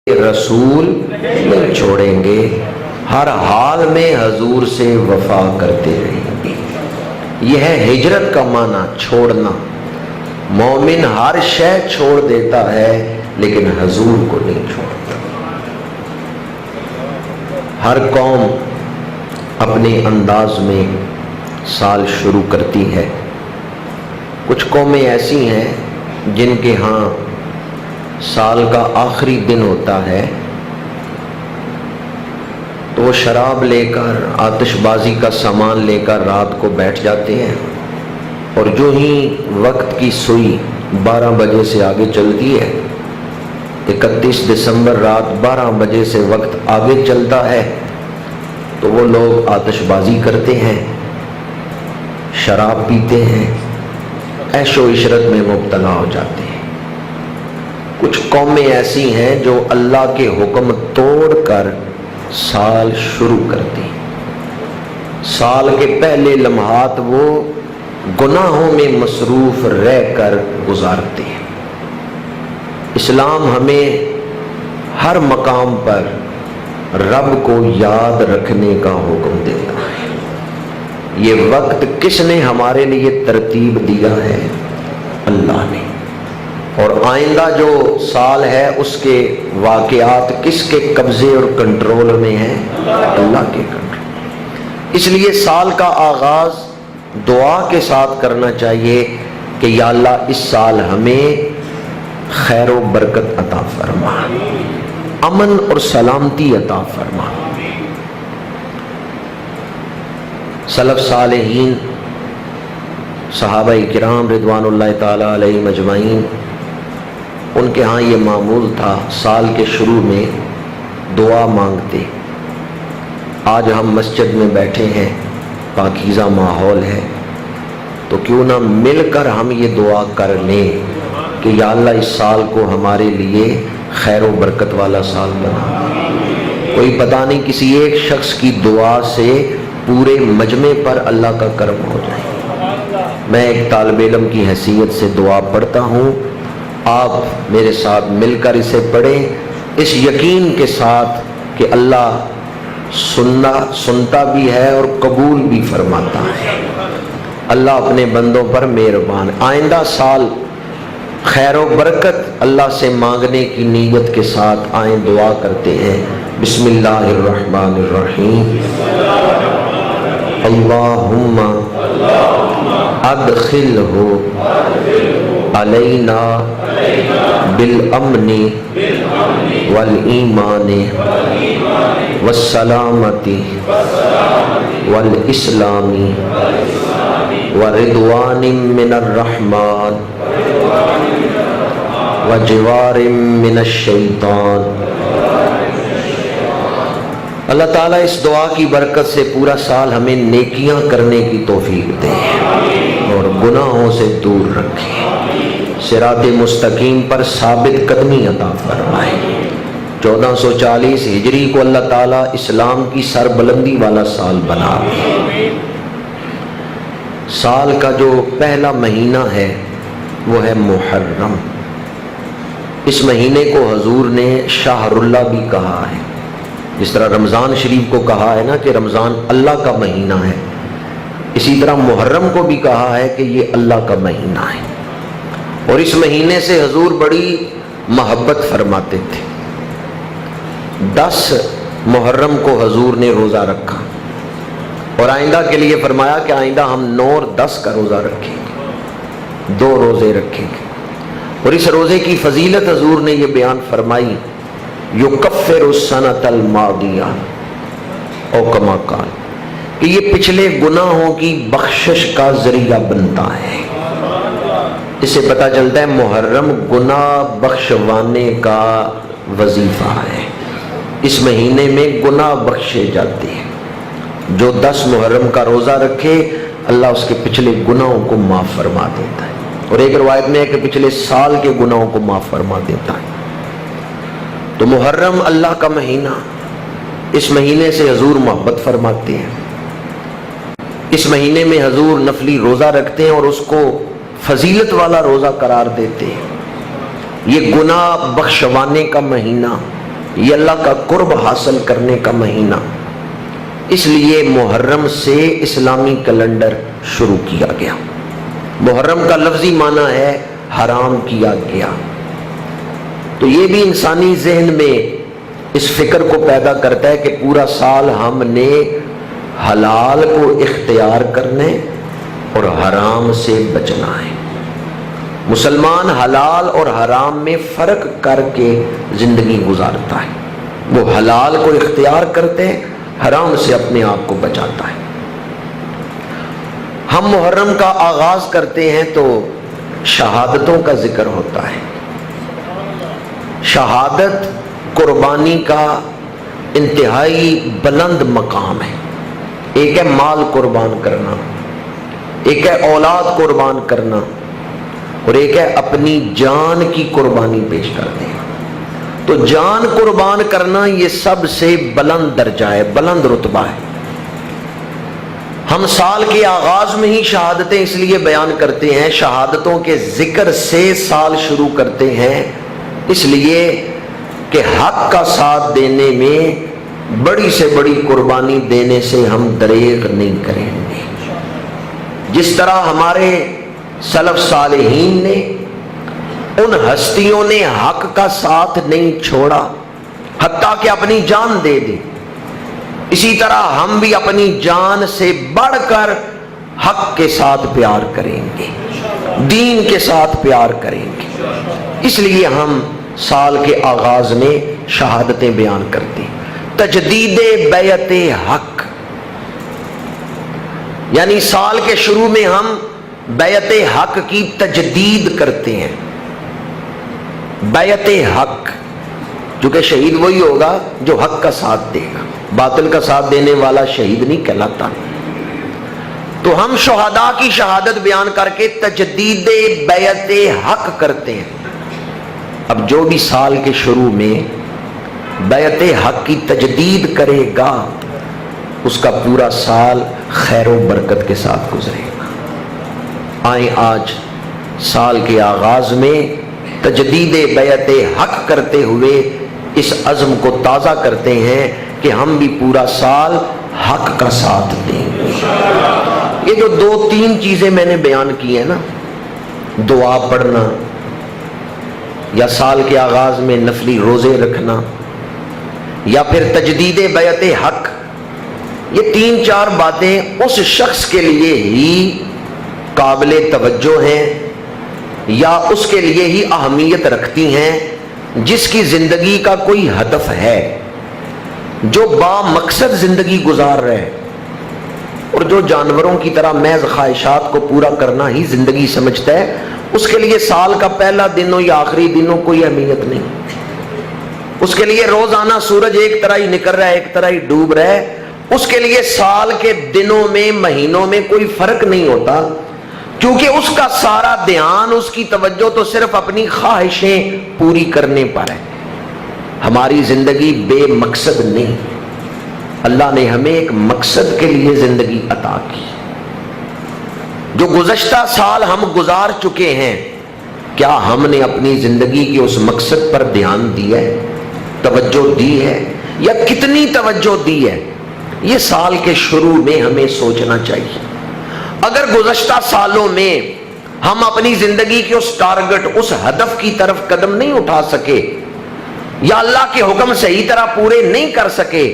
رسول نہیں چھوڑیں گے، ہر حال میں حضور سے وفا کرتے رہیں گے۔ یہ ہے ہجرت کا معنی، چھوڑنا۔ مومن ہر شے چھوڑ دیتا ہے لیکن حضور کو نہیں چھوڑتا۔ ہر قوم اپنے انداز میں سال شروع کرتی ہے۔ کچھ قومیں ایسی ہیں جن کے ہاں سال کا آخری دن ہوتا ہے تو وہ شراب لے کر، آتش بازی کا سامان لے کر رات کو بیٹھ جاتے ہیں، اور جو ہی وقت کی سوئی 12 بجے سے آگے چلتی ہے، 31 دسمبر رات 12 بجے سے وقت آگے چلتا ہے تو وہ لوگ آتش بازی کرتے ہیں، شراب پیتے ہیں، عیش و عشرت میں مبتلا ہو جاتے ہیں۔ کچھ قومیں ایسی ہیں جو اللہ کے حکم توڑ کر سال شروع کرتی ہیں۔ سال کے پہلے لمحات وہ گناہوں میں مصروف رہ کر گزارتے ہیں۔ اسلام ہمیں ہر مقام پر رب کو یاد رکھنے کا حکم دیتا ہے۔ یہ وقت کس نے ہمارے لیے ترتیب دیا ہے؟ اللہ نے۔ اور آئندہ جو سال ہے اس کے واقعات کس کے قبضے اور کنٹرول میں ہیں؟ اللہ کے کنٹرول۔ اس لیے سال کا آغاز دعا کے ساتھ کرنا چاہیے کہ یا اللہ اس سال ہمیں خیر و برکت عطا فرما، امن اور سلامتی عطا فرما۔ سلف صالحین، صحابہ کرام رضوان اللہ تعالی علیہم اجمعین، ان کے ہاں یہ معمول تھا سال کے شروع میں دعا مانگتے۔ آج ہم مسجد میں بیٹھے ہیں، پاکیزہ ماحول ہے، تو کیوں نہ مل کر ہم یہ دعا کر لیں کہ یا اللہ اس سال کو ہمارے لیے خیر و برکت والا سال بنا۔ کوئی پتہ نہیں کسی ایک شخص کی دعا سے پورے مجمع پر اللہ کا کرم ہو جائے۔ میں ایک طالب علم کی حیثیت سے دعا پڑھتا ہوں، آپ میرے ساتھ مل کر اسے پڑھیں، اس یقین کے ساتھ کہ اللہ سنتا بھی ہے اور قبول بھی فرماتا ہے۔ اللہ اپنے بندوں پر مہربان۔ آئندہ سال خیر و برکت اللہ سے مانگنے کی نیت کے ساتھ آئیں دعا کرتے ہیں۔ بسم اللہ الرحمن الرحیم۔ اللہم ادخلہ علینا بالامن والایمان والسلامت والاسلام ورضوان من الرحمن وجوار من الشیطان۔ اللہ تعالیٰ اس دعا کی برکت سے پورا سال ہمیں نیکیاں کرنے کی توفیق دے اور گناہوں سے دور رکھے، صراط مستقیم پر ثابت قدمی عطا فرمائے۔ 1440 ہجری کو اللہ تعالیٰ اسلام کی سربلندی والا سال بنا دے۔ سال کا جو پہلا مہینہ ہے وہ ہے محرم۔ اس مہینے کو حضور نے شہر اللہ بھی کہا ہے، جس طرح رمضان شریف کو کہا ہے نا کہ رمضان اللہ کا مہینہ ہے، اسی طرح محرم کو بھی کہا ہے کہ یہ اللہ کا مہینہ ہے۔ اور اس مہینے سے حضور بڑی محبت فرماتے تھے۔ 10 محرم کو حضور نے روزہ رکھا اور آئندہ کے لیے فرمایا کہ آئندہ ہم 9 اور 10 کا روزہ رکھیں گے، 2 روزے رکھیں گے۔ اور اس روزے کی فضیلت حضور نے یہ بیان فرمائی، یکفر السنۃ الماضیہ او کما قال، کہ یہ پچھلے گناہوں کی بخشش کا ذریعہ بنتا ہے۔ اس سے پتہ چلتا ہے محرم گناہ بخشوانے کا وظیفہ ہے۔ اس مہینے میں گناہ بخشے جاتے ہیں۔ جو 10 محرم کا روزہ رکھے اللہ اس کے پچھلے گناہوں کو معاف فرما دیتا ہے، اور ایک روایت میں ہے کہ پچھلے سال کے گناہوں کو معاف فرما دیتا ہے۔ تو محرم اللہ کا مہینہ، اس مہینے سے حضور محبت فرماتے ہیں۔ اس مہینے میں حضور نفلی روزہ رکھتے ہیں اور اس کو فضیلت والا روزہ قرار دیتے ہیں۔ یہ گناہ بخشوانے کا مہینہ، یہ اللہ کا قرب حاصل کرنے کا مہینہ، اس لیے محرم سے اسلامی کیلنڈر شروع کیا گیا۔ محرم کا لفظی معنی ہے حرام کیا گیا۔ تو یہ بھی انسانی ذہن میں اس فکر کو پیدا کرتا ہے کہ پورا سال ہم نے حلال کو اختیار کرنے اور حرام سے بچنا ہے۔ مسلمان حلال اور حرام میں فرق کر کے زندگی گزارتا ہے۔ وہ حلال کو اختیار کرتے ہیں، حرام سے اپنے آپ کو بچاتا ہے۔ ہم محرم کا آغاز کرتے ہیں تو شہادتوں کا ذکر ہوتا ہے۔ شہادت قربانی کا انتہائی بلند مقام ہے۔ ایک ہے مال قربان کرنا، ایک ہے اولاد قربان کرنا، اور ایک ہے اپنی جان کی قربانی پیش کر دینا۔ تو جان قربان کرنا یہ سب سے بلند درجہ ہے، بلند رتبہ ہے۔ ہم سال کے آغاز میں ہی شہادتیں اس لیے بیان کرتے ہیں، شہادتوں کے ذکر سے سال شروع کرتے ہیں، اس لیے کہ حق کا ساتھ دینے میں بڑی سے بڑی قربانی دینے سے ہم دریغ نہیں کریں گے۔ جس طرح ہمارے سلف صالحین نے، ان ہستیوں نے حق کا ساتھ نہیں چھوڑا حتیٰ کہ اپنی جان دے دی، اسی طرح ہم بھی اپنی جان سے بڑھ کر حق کے ساتھ پیار کریں گے، دین کے ساتھ پیار کریں گے۔ اس لیے ہم سال کے آغاز میں شہادتیں بیان کرتے ہیں۔ تجدید بیعت حق، یعنی سال کے شروع میں ہم بیعت حق کی تجدید کرتے ہیں۔ بیعت حق، کیونکہ شہید وہی ہوگا جو حق کا ساتھ دے گا، باطل کا ساتھ دینے والا شہید نہیں کہلاتا۔ تو ہم شہداء کی شہادت بیان کر کے تجدید بیعت حق کرتے ہیں۔ اب جو بھی سال کے شروع میں بیعت حق کی تجدید کرے گا، اس کا پورا سال خیر و برکت کے ساتھ گزرے گا۔ آئیں آج سال کے آغاز میں تجدید بیعت حق کرتے ہوئے اس عزم کو تازہ کرتے ہیں کہ ہم بھی پورا سال حق کا ساتھ دیں گے۔ یہ جو دو تین چیزیں میں نے بیان کی ہیں نا، دعا پڑھنا یا سال کے آغاز میں نفلی روزے رکھنا یا پھر تجدید بیعت حق، یہ تین چار باتیں اس شخص کے لیے ہی قابل توجہ ہیں یا اس کے لیے ہی اہمیت رکھتی ہیں جس کی زندگی کا کوئی ہدف ہے، جو با مقصد زندگی گزار رہے، اور جو جانوروں کی طرح محض خواہشات کو پورا کرنا ہی زندگی سمجھتا ہے، اس کے لیے سال کا پہلا دن ہو یا آخری دن ہو کوئی اہمیت نہیں۔ اس کے لیے روزانہ سورج ایک طرح ہی نکل رہا ہے، ایک طرح ہی ڈوب رہا ہے، اس کے لیے سال کے دنوں میں مہینوں میں کوئی فرق نہیں ہوتا، کیونکہ اس کا سارا دھیان، اس کی توجہ تو صرف اپنی خواہشیں پوری کرنے پر ہے۔ ہماری زندگی بے مقصد نہیں، اللہ نے ہمیں ایک مقصد کے لیے زندگی عطا کی۔ جو گزشتہ سال ہم گزار چکے ہیں، کیا ہم نے اپنی زندگی کے اس مقصد پر دھیان دیا ہے، توجہ دی ہے، یا کتنی توجہ دی ہے؟ یہ سال کے شروع میں ہمیں سوچنا چاہیے۔ اگر گزشتہ سالوں میں ہم اپنی زندگی کے اس ٹارگٹ، اس ہدف کی طرف قدم نہیں اٹھا سکے یا اللہ کے حکم صحیح طرح پورے نہیں کر سکے،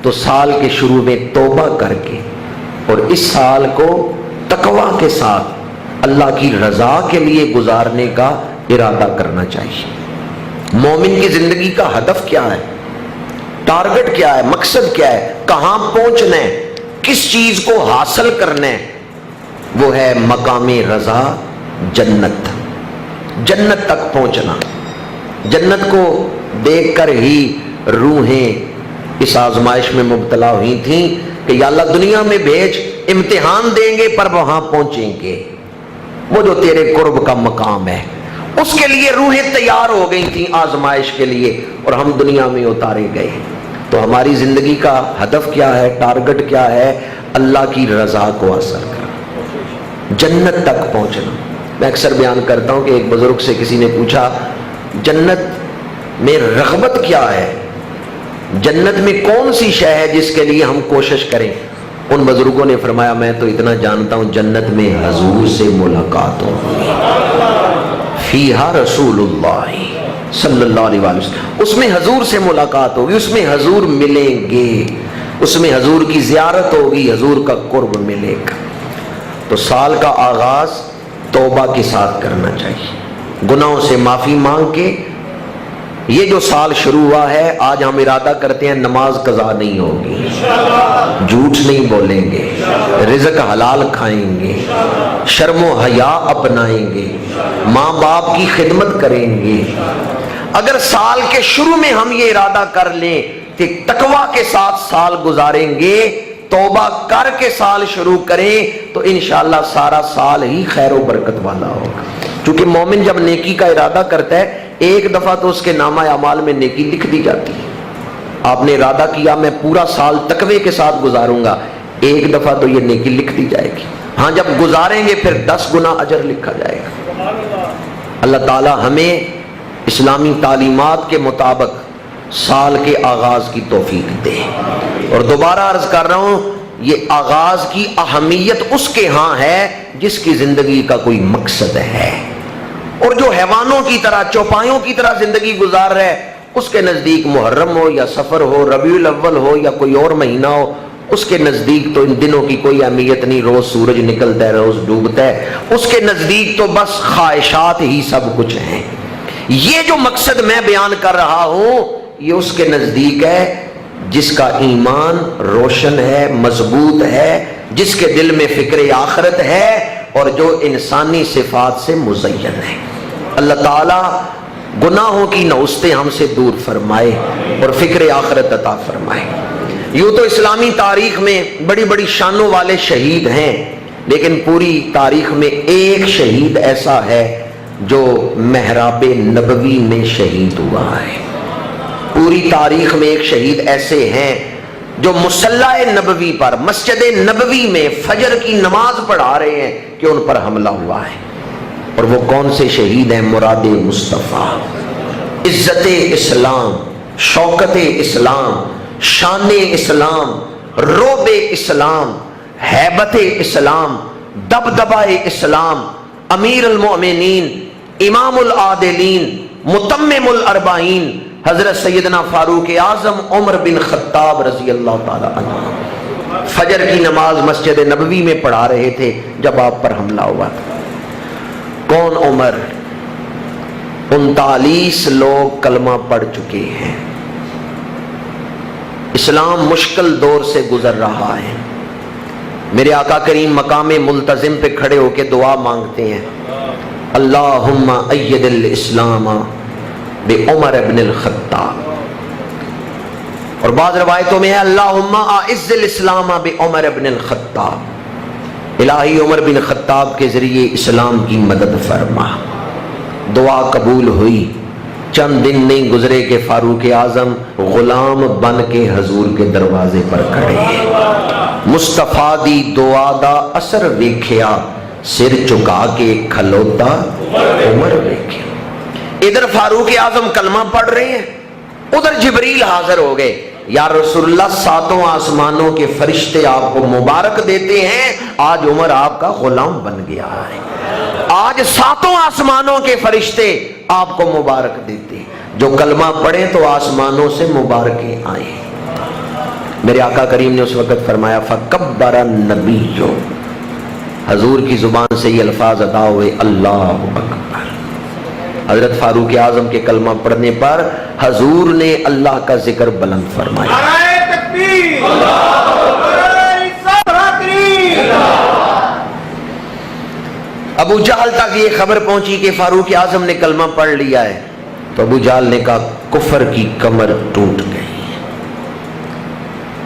تو سال کے شروع میں توبہ کر کے اور اس سال کو تقوی کے ساتھ اللہ کی رضا کے لیے گزارنے کا ارادہ کرنا چاہیے۔ مومن کی زندگی کا ہدف کیا ہے، ٹارگٹ کیا ہے، مقصد کیا ہے، کہاں پہنچنا ہے، کس چیز کو حاصل کرنا ہے؟ وہ ہے مقام رضا، جنت، جنت تک پہنچنا۔ جنت کو دیکھ کر ہی روحیں اس آزمائش میں مبتلا ہوئی تھیں کہ یا اللہ دنیا میں بھیج، امتحان دیں گے پر وہاں پہنچیں گے، وہ جو تیرے قرب کا مقام ہے، اس کے لیے روحیں تیار ہو گئی تھیں آزمائش کے لیے، اور ہم دنیا میں اتارے گئے۔ تو ہماری زندگی کا ہدف کیا ہے، ٹارگٹ کیا ہے؟ اللہ کی رضا کو حاصل کرنا، جنت تک پہنچنا۔ میں اکثر بیان کرتا ہوں کہ ایک بزرگ سے کسی نے پوچھا جنت میں رغبت کیا ہے، جنت میں کون سی شے ہے جس کے لیے ہم کوشش کریں؟ ان بزرگوں نے فرمایا میں تو اتنا جانتا ہوں جنت میں حضور سے ملاقات ہوگی، فیہا رسول اللہ صلی اللہ علیہ وسلم، اس میں حضور سے ملاقات ہوگی، اس میں حضور ملیں گے، اس میں حضور کی زیارت ہوگی، حضور کا قرب ملے گا۔ تو سال کا آغاز توبہ کے ساتھ کرنا چاہیے، گناہوں سے معافی مانگ کے۔ یہ جو سال شروع ہوا ہے آج ہم ارادہ کرتے ہیں نماز قضا نہیں ہوگی، جھوٹ نہیں بولیں گے، رزق حلال کھائیں گے، شرم و حیا اپنائیں گے، ماں باپ کی خدمت کریں گے۔ اگر سال کے شروع میں ہم یہ ارادہ کر لیں کہ تقویٰ کے ساتھ سال گزاریں گے، توبہ کر کے سال شروع کریں، تو انشاءاللہ سارا سال ہی خیر و برکت والا ہوگا۔ کیونکہ مومن جب نیکی کا ارادہ کرتا ہے ایک دفعہ تو اس کے نامہ اعمال میں نیکی لکھ دی جاتی ہے۔ آپ نے ارادہ کیا میں پورا سال تقوی کے ساتھ گزاروں گا، ایک دفعہ تو یہ نیکی لکھ دی جائے گی۔ ہاں جب گزاریں گے پھر 10 گنا اجر لکھا جائے گا۔ اللہ تعالی ہمیں اسلامی تعلیمات کے مطابق سال کے آغاز کی توفیق دے۔ اور دوبارہ عرض کر رہا ہوں یہ آغاز کی اہمیت اس کے ہاں ہے جس کی زندگی کا کوئی مقصد ہے، اور جو حیوانوں کی طرح چوپایوں کی طرح زندگی گزار رہا ہے اس کے نزدیک محرم ہو یا سفر ہو، ربیع الاول ہو یا کوئی اور مہینہ ہو، اس کے نزدیک تو ان دنوں کی کوئی اہمیت نہیں، روز سورج نکلتا ہے روز ڈوبتا ہے، اس کے نزدیک تو بس خواہشات ہی سب کچھ ہیں۔ یہ جو مقصد میں بیان کر رہا ہوں یہ اس کے نزدیک ہے جس کا ایمان روشن ہے، مضبوط ہے، جس کے دل میں فکر آخرت ہے، اور جو انسانی صفات سے مزین ہے۔ اللہ تعالی گناہوں کی نوستیں ہم سے دور فرمائے اور فکر آخرت عطا فرمائے۔ یوں تو اسلامی تاریخ میں بڑی بڑی شانوں والے شہید ہیں، لیکن پوری تاریخ میں ایک شہید ایسا ہے جو محراب نبوی میں شہید ہوا ہے۔ پوری تاریخ میں ایک شہید ایسے ہیں جو مصلی نبوی پر مسجد نبوی میں فجر کی نماز پڑھا رہے ہیں کہ ان پر حملہ ہوا ہے۔ اور وہ کون سے شہید ہیں؟ مراد مصطفیٰ، عزت اسلام، شوکت اسلام، شان اسلام، رعب اسلام، ہیبت اسلام، دبدبہ اسلام، امیر المؤمنین، امام العادلین، متمم الاربعین، حضرت سیدنا فاروق اعظم عمر بن خطاب رضی اللہ تعالی عنہ فجر کی نماز مسجد نبوی میں پڑھا رہے تھے جب آپ پر حملہ ہوا تھا۔ کون عمر؟ 39 لوگ کلمہ پڑھ چکے ہیں۔ اسلام مشکل دور سے گزر رہا ہے۔ میرے آقا کریم مقام ملتزم پہ کھڑے ہو کے دعا مانگتے ہیں، اللہم اید الاسلام بعمر ابن الخطاب، اور بعض روایتوں میں ہے اللہم اعز الاسلام بعمر ابن الخطاب، الہی عمر بن خطاب کے ذریعے اسلام کی مدد فرما۔ دعا قبول ہوئی، چند دن نہیں گزرے کہ فاروق اعظم غلام بن کے حضور کے دروازے پر کھڑے ہیں۔ مصطفیٰ دی دعا دا اثر ویکھیا، سر چکا کے کھلوتا عمر ویکھیا۔ ادھر فاروق اعظم کلمہ پڑھ رہے ہیں، ادھر جبریل حاضر ہو گئے، یا رسول اللہ 7 آسمانوں کے فرشتے آپ کو مبارک دیتے ہیں، آج عمر آپ کا غلام بن گیا ہے۔ آج 7 آسمانوں کے فرشتے آپ کو مبارک دیتے ہیں، جو کلمہ پڑھیں تو آسمانوں سے مبارکیں آئیں۔ میرے آقا کریم نے اس وقت فرمایا فکبر النبی، حضور کی زبان سے یہ الفاظ ادا ہوئے اللہ اکبر۔ حضرت فاروق اعظم کے کلمہ پڑھنے پر حضور نے اللہ کا ذکر بلند فرمایا۔ ابو جہل تک یہ خبر پہنچی کہ فاروق اعظم نے کلمہ پڑھ لیا ہے، تو ابو جہل نے کہا کفر کی کمر ٹوٹ گئی۔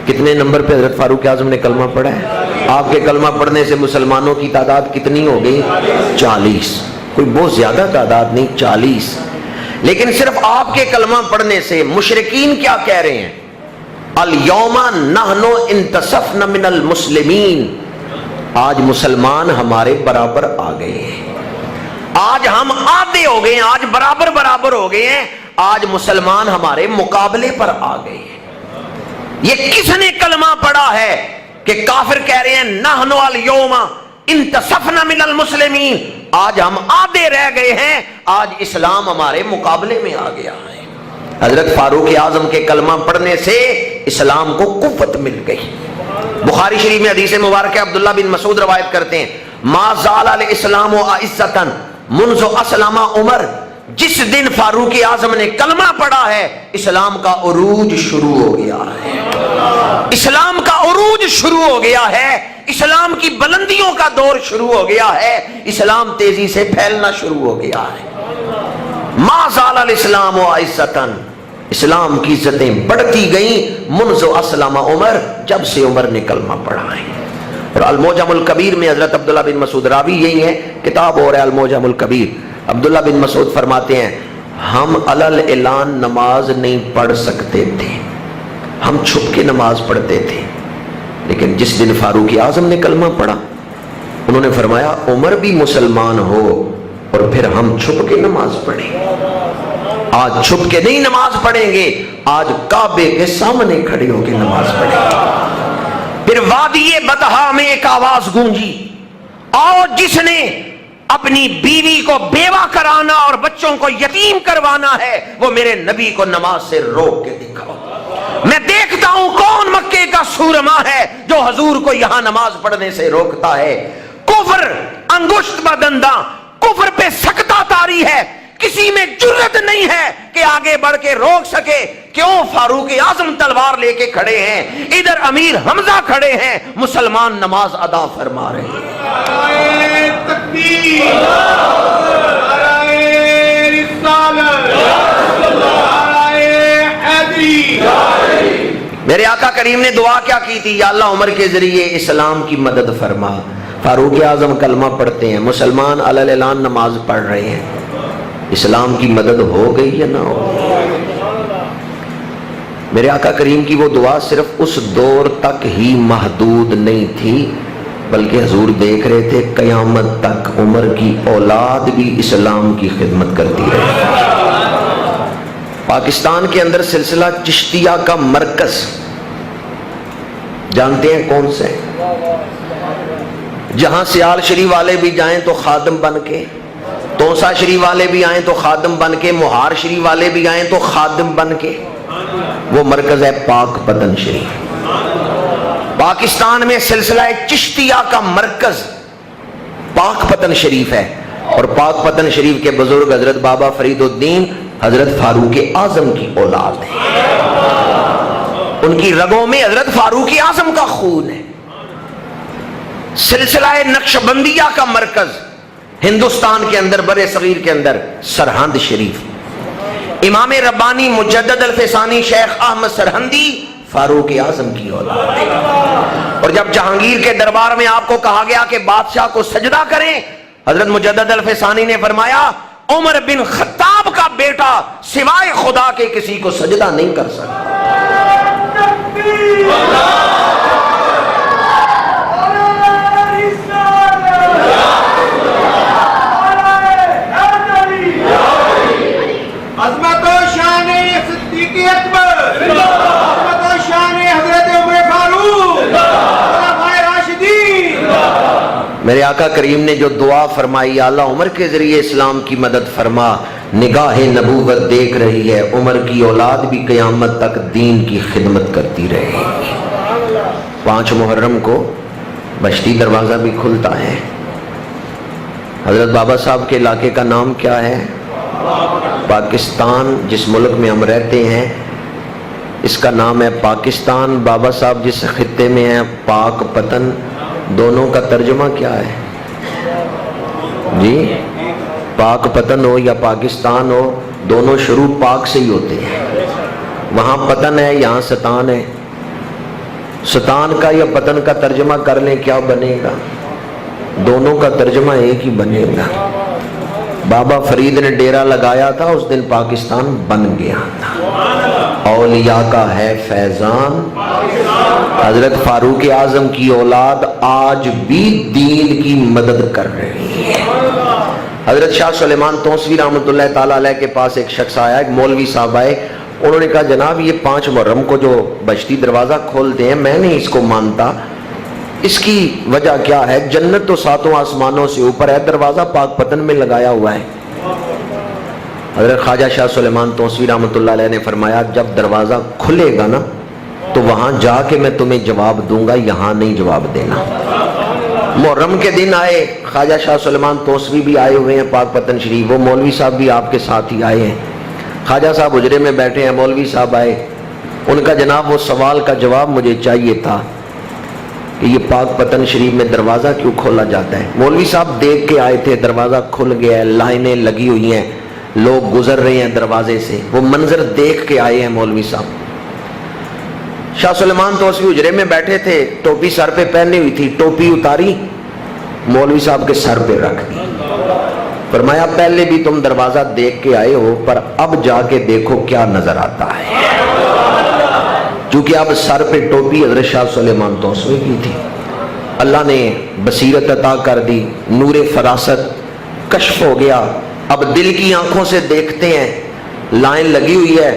کتنے نمبر پہ حضرت فاروق اعظم نے کلمہ پڑھا ہے؟ آپ کے کلمہ پڑھنے سے مسلمانوں کی تعداد کتنی ہو گئی؟ 40۔ کوئی بہت زیادہ تعداد نہیں، 40۔ لیکن صرف آپ کے کلمہ پڑھنے سے مشرکین کیا کہہ رہے ہیں؟ الیوم نحن انتصفنا من المسلمین، آج مسلمان ہمارے برابر آ گئے ہیں، آج ہم آدھے ہو گئے ہیں، آج برابر ہو گئے ہیں، آج مسلمان ہمارے مقابلے پر آ گئے ہیں۔ یہ کس نے کلمہ پڑھا ہے کہ کافر کہہ رہے ہیں نحن الیوم انتصفنا من المسلمین، آج ہم آدھے رہ گئے ہیں، آج اسلام ہمارے مقابلے میں آ گیا ہے۔ حضرت فاروق اعظم کے کلمہ پڑھنے سے اسلام کو قوت مل گئی۔ بخاری شریف میں حدیث مبارکہ عبداللہ بن مسعود روایت کرتے ہیں ما زال الاسلام عزتا منذ اسلم عمر، جس دن فاروق اعظم نے کلمہ پڑھا ہے اسلام کا عروج شروع ہو گیا ہے، اسلام کا عروج شروع ہو گیا ہے، اسلام کی بلندیوں کا دور شروع ہو گیا ہے، اسلام تیزی سے پھیلنا شروع ہو گیا ہے۔ ما زال الاسلام عزتا، اسلام کی عزتیں بڑھتی گئیں منذ اسلم عمر، جب سے عمر نے کلمہ پڑھا ہے۔ اور المعجم الکبیر میں حضرت عبداللہ بن مسعود، راوی یہی ہے، کتاب اور ہے المعجم الکبیر، عبداللہ بن مسعود فرماتے ہیں ہم علل اعلان نماز نہیں پڑھ سکتے تھے، ہم چھپ کے نماز پڑھتے تھے، لیکن جس دن فاروق اعظم نے کلمہ پڑھا انہوں نے فرمایا عمر بھی مسلمان ہو اور پھر ہم چھپ کے نماز پڑھیں۔ آج چھپ کے نہیں نماز پڑھیں گے، آج کعبے کے سامنے کھڑے ہو کے نماز پڑھیں گے۔ پھر وادی بطحا میں ایک آواز گونجی، اور جس نے اپنی بیوی کو بیوہ کرانا اور بچوں کو یتیم کروانا ہے وہ میرے نبی کو نماز سے روک کے دکھاؤ۔ میں دیکھتا ہوں کون مکے کا سورما ہے جو حضور کو یہاں نماز پڑھنے سے روکتا ہے۔ کفر انگشت بدنداں، کفر پہ سکتہ طاری ہے، کسی میں جرت نہیں ہے کہ آگے بڑھ کے روک سکے۔ کیوں؟ فاروق اعظم تلوار لے کے کھڑے ہیں، ادھر امیر حمزہ کھڑے ہیں، مسلمان نماز ادا فرما رہے ہیں۔ میرے آقا کریم نے دعا کیا کی تھی؟ یا اللہ عمر کے ذریعے اسلام کی مدد فرما۔ فاروق اعظم کلمہ پڑھتے ہیں، مسلمان علل اعلان نماز پڑھ رہے ہیں، اسلام کی مدد ہو گئی یا نہ ہو؟ میرے آقا کریم کی وہ دعا صرف اس دور تک ہی محدود نہیں تھی، بلکہ حضور دیکھ رہے تھے قیامت تک عمر کی اولاد بھی اسلام کی خدمت کرتی رہے۔ پاکستان کے اندر سلسلہ چشتیہ کا مرکز جانتے ہیں کون سے؟ جہاں سیال شریف والے بھی جائیں تو خادم بن کے، توسا شریف والے بھی آئیں تو خادم بن کے، مہار شریف والے بھی آئیں تو خادم بن کے، وہ مرکز ہے پاک پتن شریف۔ پاکستان میں سلسلہ چشتیہ کا مرکز پاک پتن شریف ہے، اور پاک پتن شریف کے بزرگ حضرت بابا فرید الدین حضرت فاروق اعظم کی اولاد ہے، ان کی رگوں میں حضرت فاروق اعظم کا خون ہے۔ سلسلہ نقشبندیہ کا مرکز ہندوستان کے اندر، بر صغیر کے اندر سرہند شریف، امام ربانی مجدد الفسانی شیخ احمد سرہندی فاروق اعظم کی اولاد ہے۔ اور جب جہانگیر کے دربار میں آپ کو کہا گیا کہ بادشاہ کو سجدہ کریں، حضرت مجدد الفسانی نے فرمایا عمر بن خطاب کا بیٹا سوائے خدا کے کسی کو سجدہ نہیں کر سکتا۔ عظمت و شان صدیق اکبر، عظمت و شان حضرت عمر فاروق، خلفائے راشدین۔ میرے آقا کریم نے جو دعا فرمائی یا اللہ عمر کے ذریعے اسلام کی مدد فرما، نگاہ نبوت دیکھ رہی ہے عمر کی اولاد بھی قیامت تک دین کی خدمت کرتی رہے گی۔ 5 محرم کو بشتی دروازہ بھی کھلتا ہے۔ حضرت بابا صاحب کے علاقے کا نام کیا ہے؟ پاکستان۔ جس ملک میں ہم رہتے ہیں اس کا نام ہے پاکستان۔ بابا صاحب جس خطے میں ہیں پاک پتن، دونوں کا ترجمہ کیا ہے جی؟ پاک پتن ہو یا پاکستان ہو، دونوں شروع پاک سے ہی ہوتے ہیں۔ وہاں پتن ہے، یہاں ستان ہے۔ ستان کا یا پتن کا ترجمہ کر لیں کیا بنے گا؟ دونوں کا ترجمہ ایک ہی بنے گا۔ بابا فرید نے ڈیرا لگایا تھا، اس دن پاکستان بن گیا تھا۔ اولیاء کا ہے فیضان، حضرت فاروق اعظم کی اولاد آج بھی دین کی مدد کر رہی ہے۔ حضرت شاہ سلیمان توسوی رحمۃ اللہ تعالیٰ علیہ کے پاس ایک شخص آیا، ایک مولوی صاحب آئے، انہوں نے کہا جناب یہ 5 محرم کو جو بہشتی دروازہ کھولتے ہیں میں نہیں اس کو مانتا، اس کی وجہ کیا ہے؟ جنت تو 7 آسمانوں سے اوپر ہے، دروازہ پاک پتن میں لگایا ہوا ہے۔ حضرت خواجہ شاہ سلیمان توسوی رحمۃ اللہ علیہ نے فرمایا جب دروازہ کھلے گا نا تو وہاں جا کے میں تمہیں جواب دوں گا، یہاں نہیں جواب دینا۔ محرم کے دن آئے، خواجہ شاہ سلیمان توسوی بھی آئے ہوئے ہیں پاک پتن شریف، وہ مولوی صاحب بھی آپ کے ساتھ ہی آئے ہیں۔ خواجہ صاحب حجرے میں بیٹھے ہیں، مولوی صاحب آئے، ان کا جناب وہ سوال کا جواب مجھے چاہیے تھا کہ یہ پاک پتن شریف میں دروازہ کیوں کھولا جاتا ہے؟ مولوی صاحب دیکھ کے آئے تھے دروازہ کھل گیا ہے، لائنیں لگی ہوئی ہیں، لوگ گزر رہے ہیں دروازے سے، وہ منظر دیکھ کے آئے ہیں مولوی صاحب۔ شاہ سلیمان توسوی حجرے میں بیٹھے تھے، ٹوپی سر پہ پہنی ہوئی تھی، ٹوپی اتاری مولوی صاحب کے سر پہ رکھ دی، فرمایا پہلے بھی تم دروازہ دیکھ کے آئے ہو پر اب جا کے دیکھو کیا نظر آتا ہے۔ چونکہ اب سر پہ ٹوپی حضرت شاہ سلیمان توسوی کی تھی، اللہ نے بصیرت عطا کر دی، نور فراست کشف ہو گیا، اب دل کی آنکھوں سے دیکھتے ہیں، لائن لگی ہوئی ہے،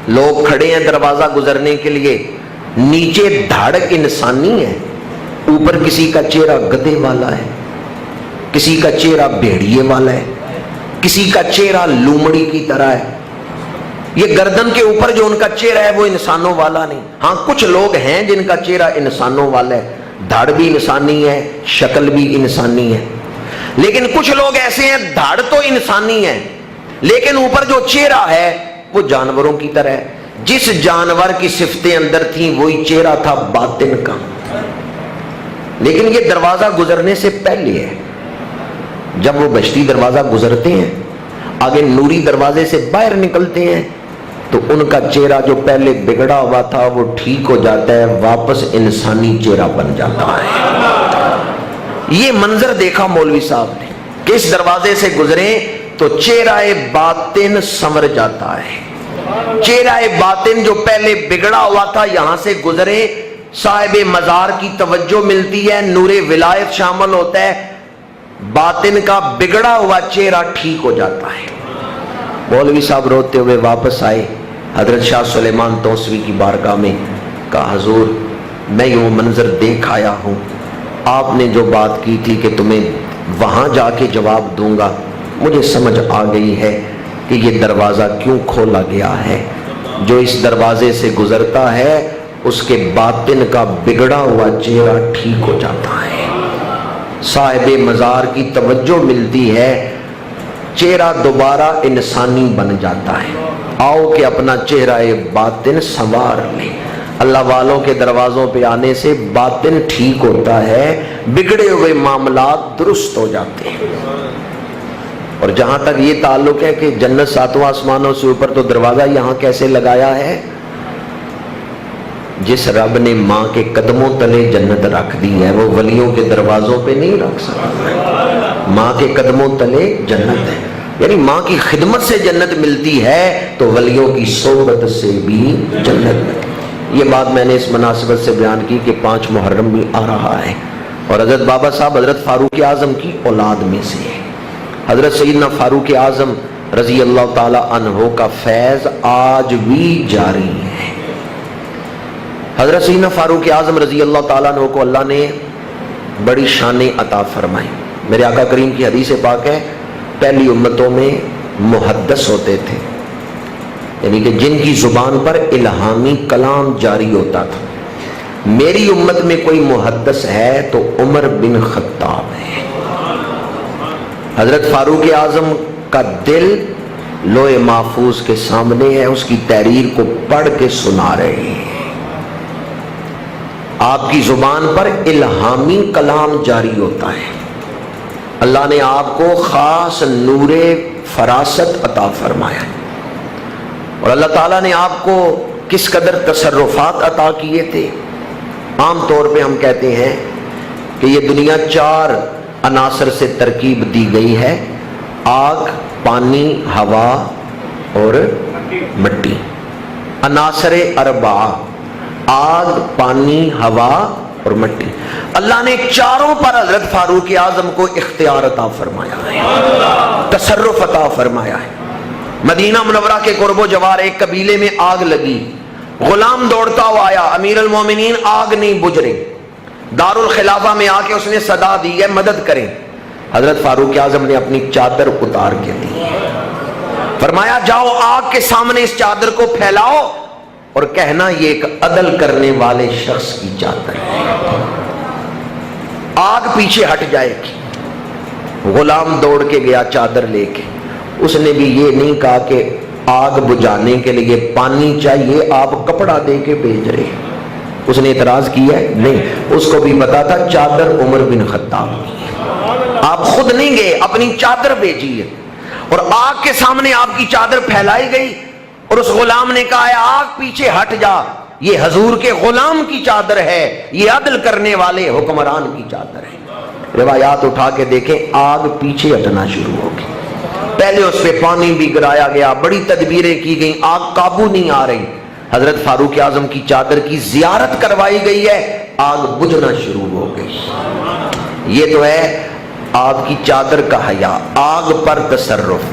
لوگ کھڑے ہیں دروازہ گزرنے کے لیے، نیچے دھڑک انسانی ہے، اوپر کسی کا چہرہ گدھے والا ہے، کسی کا چہرہ بھیڑیے والا ہے، کسی کا چہرہ لومڑی کی طرح ہے۔ یہ گردن کے اوپر جو ان کا چہرہ ہے وہ انسانوں والا نہیں، ہاں کچھ لوگ ہیں جن کا چہرہ انسانوں والا ہے، دھڑ بھی انسانی ہے، شکل بھی انسانی ہے، لیکن کچھ لوگ ایسے ہیں دھڑ تو انسانی ہے لیکن اوپر جو چہرہ ہے وہ جانوروں کی طرح ہے، جس جانور کی صفتیں اندر تھیں وہی چہرہ تھا باطن کا۔ لیکن یہ دروازہ گزرنے سے پہلے ہے، جب وہ بہشتی دروازہ گزرتے ہیں آگے نوری دروازے سے باہر نکلتے ہیں تو ان کا چہرہ جو پہلے بگڑا ہوا تھا وہ ٹھیک ہو جاتا ہے، واپس انسانی چہرہ بن جاتا ہے۔ یہ منظر دیکھا مولوی صاحب نے کہ اس دروازے سے گزرے تو چہرہ باطن سنور جاتا ہے، چہرہ باطن جو پہلے بگڑا ہوا تھا یہاں سے گزرے، صاحب مزار کی توجہ ملتی ہے، نور ولایت شامل ہوتا ہے، باطن کا بگڑا ہوا چہرہ ٹھیک ہو جاتا ہے۔ مولوی صاحب روتے ہوئے واپس آئے حضرت شاہ سلیمان توسوی کی بارگاہ میں، کہا حضور میں یہ منظر دیکھ آیا ہوں، آپ نے جو بات کی تھی کہ تمہیں وہاں جا کے جواب دوں گا، مجھے سمجھ آ گئی ہے کہ یہ دروازہ کیوں کھولا گیا ہے۔ جو اس دروازے سے گزرتا ہے اس کے باطن کا بگڑا ہوا چہرہ ٹھیک ہو جاتا ہے، صاحب مزار کی توجہ ملتی ہے، چہرہ دوبارہ انسانی بن جاتا ہے۔ آؤ کہ اپنا چہرہ باطن سنوار لیں۔ اللہ والوں کے دروازوں پہ آنے سے باطن ٹھیک ہوتا ہے، بگڑے ہوئے معاملات درست ہو جاتے ہیں۔ اور جہاں تک یہ تعلق ہے کہ جنت 7 آسمانوں سے اوپر، تو دروازہ یہاں کیسے لگایا ہے؟ جس رب نے ماں کے قدموں تلے جنت رکھ دی ہے وہ ولیوں کے دروازوں پہ نہیں رکھ سکتا۔ ماں کے قدموں تلے جنت ہے، یعنی ماں کی خدمت سے جنت ملتی ہے تو ولیوں کی صحبت سے بھی جنت ملتی۔ یہ بات میں نے اس مناسبت سے بیان کی کہ 5 محرم بھی آ رہا ہے اور حضرت بابا صاحب حضرت فاروق اعظم کی اولاد میں سے ہے۔ حضرت سیدنا فاروق اعظم رضی اللہ تعالی عنہ کا فیض آج بھی جاری ہے۔ حضرت سیدنا فاروق اعظم رضی اللہ تعالیٰ عنہ کو اللہ نے بڑی شانیں عطا فرمائی۔ میرے آقا کریم کی حدیث پاک ہے پہلی امتوں میں محدث ہوتے تھے، یعنی کہ جن کی زبان پر الہامی کلام جاری ہوتا تھا۔ میری امت میں کوئی محدث ہے تو عمر بن خطاب ہے۔ حضرت فاروق اعظم کا دل لوح محفوظ کے سامنے ہے، اس کی تحریر کو پڑھ کے سنا رہے ہیں۔ آپ کی زبان پر الہامی کلام جاری ہوتا ہے، اللہ نے آپ کو خاص نور فراست عطا فرمایا ہے، اور اللہ تعالیٰ نے آپ کو کس قدر تصرفات عطا کیے تھے۔ عام طور پہ ہم کہتے ہیں کہ یہ دنیا 4 عناصر سے ترکیب دی گئی ہے، آگ، پانی، ہوا اور مٹی۔ عناصر 4، آگ، پانی، ہوا اور مٹی۔ اللہ نے 4 پر حضرت فاروق اعظم کو اختیار عطا فرمایا ہے، تصرف عطا فرمایا ہے۔ مدینہ منورہ کے قرب و جوار ایک قبیلے میں آگ لگی، غلام دوڑتا ہوا آیا، امیر المومنین آگ نہیں بجھ رہی، دارالخلافہ میں آ کے اس نے صدا دی ہے مدد کریں۔ حضرت فاروق اعظم نے اپنی چادر اتار کے دی، فرمایا جاؤ آگ کے سامنے اس چادر کو پھیلاؤ اور کہنا یہ ایک عدل کرنے والے شخص کی چادر ہے، آگ پیچھے ہٹ جائے گی۔ غلام دوڑ کے گیا چادر لے کے، اس نے بھی یہ نہیں کہا کہ آگ بجھانے کے لیے پانی چاہیے، آپ کپڑا دے کے بھیج رہے ہیں، اس نے اعتراض کیا ہے نہیں، اس کو بھی پتا تھا چادر عمر بن خطاب کی ہے، آپ خود نہیں گئے، اپنی چادر بھیجی ہے، اور آگ کے سامنے آپ کی چادر پھیلائی گئی اور اس غلام نے کہا ہے آگ پیچھے ہٹ جا، یہ حضور کے غلام کی چادر ہے، یہ عدل کرنے والے حکمران کی چادر ہے۔ روایات اٹھا کے دیکھیں، آگ پیچھے ہٹنا شروع ہو گئی، پہلے اس پہ پانی بھی گرایا گیا، بڑی تدبیریں کی گئیں، آگ قابو نہیں آ رہی، حضرت فاروق اعظم کی چادر کی زیارت کروائی گئی ہے، آگ بجھنا شروع ہو گئی۔ یہ تو ہے آپ کی چادر کا حیا، آگ پر تصرف،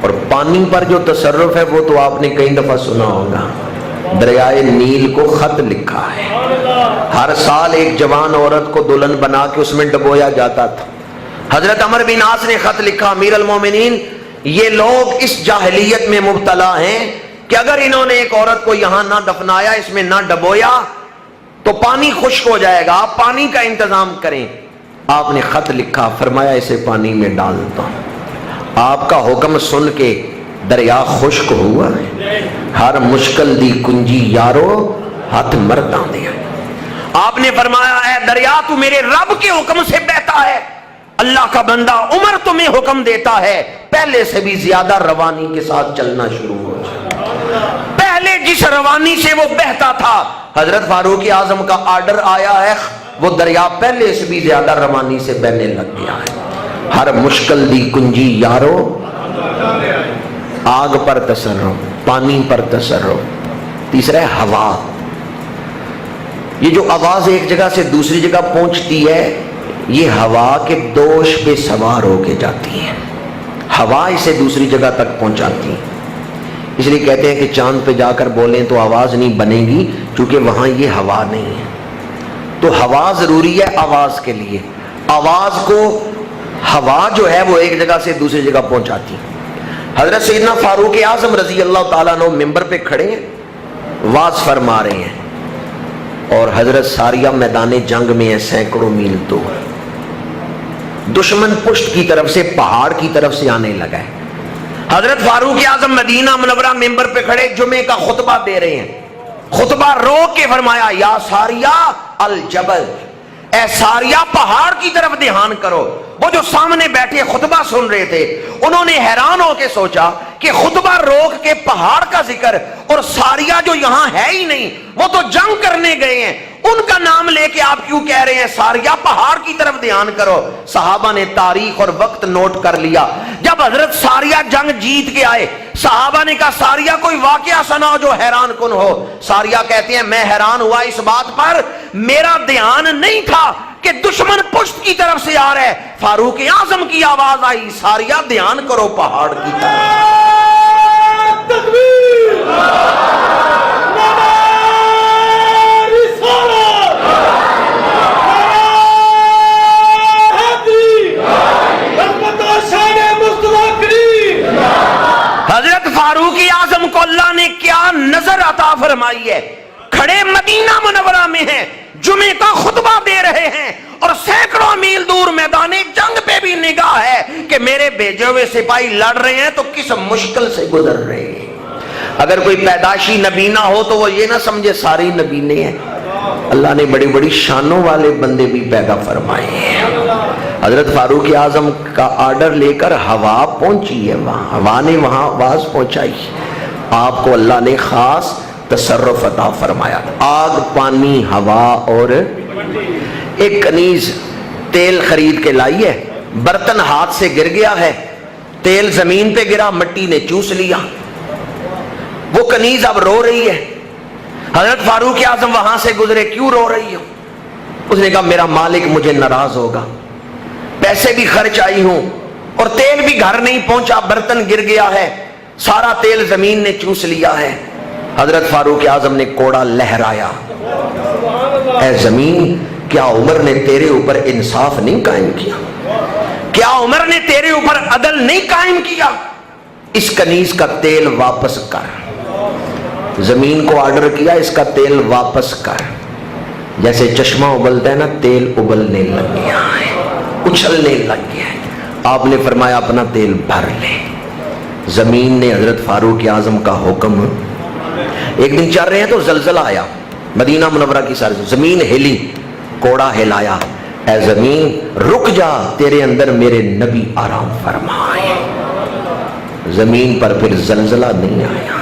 اور پانی پر جو تصرف ہے وہ تو آپ نے کئی دفعہ سنا ہوگا، دریائے نیل کو خط لکھا ہے، ہر سال ایک جوان عورت کو دلہن بنا کے اس میں ڈبویا جاتا تھا۔ حضرت عمر بن عاص نے خط لکھا، امیر المومنین یہ لوگ اس جاہلیت میں مبتلا ہیں کہ اگر انہوں نے ایک عورت کو یہاں نہ دفنایا، اس میں نہ ڈبویا تو پانی خشک ہو جائے گا، آپ پانی کا انتظام کریں۔ آپ نے خط لکھا، فرمایا اسے پانی میں ڈالتا ہوں، آپ کا حکم سن کے دریا خشک ہوا ہے، ہر مشکل دی کنجی یارو ہاتھ مرداں دیا۔ آپ نے فرمایا اے دریا تو میرے رب کے حکم سے بہتا ہے، اللہ کا بندہ عمر تمہیں حکم دیتا ہے پہلے سے بھی زیادہ روانی کے ساتھ چلنا شروع ہو جائے، پہلے جس روانی سے وہ بہتا تھا حضرت فاروق اعظم کا آرڈر آیا ہے، وہ دریا پہلے سے بھی زیادہ روانی سے بہنے لگ گیا ہے، ہر مشکل دی کنجی یارو، آگ پر تصرف، پانی پر تصرف۔ تیسرا ہے ہوا، یہ جو آواز ایک جگہ سے دوسری جگہ پہنچتی ہے یہ ہوا کے دوش پہ سوار ہو کے جاتی ہے، ہوا اسے دوسری جگہ تک پہنچاتی ہے، اس لیے کہتے ہیں کہ چاند پہ جا کر بولیں تو آواز نہیں بنے گی چونکہ وہاں یہ ہوا نہیں ہے، تو ہوا ضروری ہے آواز کے لیے، آواز کو ہوا جو ہے وہ ایک جگہ سے دوسری جگہ پہنچاتی ہے۔ حضرت سیدنا فاروق اعظم رضی اللہ تعالیٰ عنہ ممبر پہ کھڑے ہیں، واز فرما رہے ہیں، اور حضرت ساریہ میدان جنگ میں ہے، سینکڑوں میل دور، دشمن پشت کی طرف سے پہاڑ کی طرف سے آنے لگا ہے۔ حضرت فاروق اعظم مدینہ منورہ ممبر پہ کھڑے جمعے کا خطبہ دے رہے ہیں، خطبہ روک کے فرمایا یا ساریہ الجبل، اے ساریہ پہاڑ کی طرف دھیان کرو۔ وہ جو سامنے بیٹھے خطبہ سن رہے تھے انہوں نے حیران ہو کے سوچا کہ خطبہ روک کے پہاڑ کا ذکر، اور ساریہ جو یہاں ہے ہی نہیں، وہ تو جنگ کرنے گئے ہیں، ان کا نام لے کے آپ کیوں کہہ رہے ہیں ساریہ پہاڑ کی طرف دھیان کرو؟ صحابہ نے تاریخ اور وقت نوٹ کر لیا، جب حضرت ساریہ جنگ جیت کے آئے صحابہ نے کہا ساریہ کوئی واقعہ سناؤ جو حیران کن ہو۔ ساریہ کہتے ہیں میں حیران ہوا اس بات پر، میرا دھیان نہیں تھا کہ دشمن پشت کی طرف سے آ رہا ہے، فاروق اعظم کی آواز آئی ساریہ دھیان کرو پہاڑ کی طرف۔ حضرت فاروق اعظم کو اللہ نے کیا نظر عطا فرمائی ہے، کھڑے مدینہ منورہ میں ہیں، جمعے کا خطبہ دے رہے ہیں، اور سینکڑوں میل دور میدان جنگ پہ بھی نگاہ ہے کہ میرے بھیجے ہوئے سپاہی لڑ رہے ہیں تو کس مشکل سے گزر رہے ہیں۔ اگر کوئی پیدائشی نبینا ہو تو وہ یہ نہ سمجھے ساری نبینے ہیں، اللہ نے بڑی بڑی شانوں والے بندے بھی پیدا فرمائے ہیں۔ حضرت فاروق اعظم کا آرڈر لے کر ہوا پہنچی ہے، وہاں ہوا نے وہاں آواز پہنچائی، آپ کو اللہ نے خاص تصرف عطا فرمایا، آگ، پانی، ہوا، اور ایک کنیز تیل خرید کے لائی ہے، برتن ہاتھ سے گر گیا ہے، تیل زمین پہ گرا، مٹی نے چوس لیا، وہ کنیز اب رو رہی ہے۔ حضرت فاروق اعظم وہاں سے گزرے، کیوں رو رہی ہو؟ اس نے کہا میرا مالک مجھے ناراض ہوگا، پیسے بھی خرچ آئی ہوں اور تیل بھی گھر نہیں پہنچا، برتن گر گیا ہے، سارا تیل زمین نے چوس لیا ہے۔ حضرت فاروق اعظم نے کوڑا لہرایا، اے زمین کیا عمر نے تیرے اوپر انصاف نہیں قائم کیا؟ کیا عمر نے تیرے اوپر عدل نہیں قائم کیا؟ اس کنیز کا تیل واپس کر۔ زمین کو آرڈر کیا اس کا تیل واپس کر۔ جیسے چشمہ ابلتا ہے نا، تیل ابلنے لگ گیا ہے، اچھلنے لگ گیا ہے۔ آپ نے فرمایا اپنا تیل بھر لے۔ زمین نے حضرت فاروق اعظم کا حکم، ایک دن چل رہے ہیں تو زلزلہ آیا مدینہ منورہ کی سر، زمین ہلی، کوڑا ہلایا، اے زمین رک جا، تیرے اندر میرے نبی آرام فرمائے۔ زمین پر پھر زلزلہ نہیں آیا۔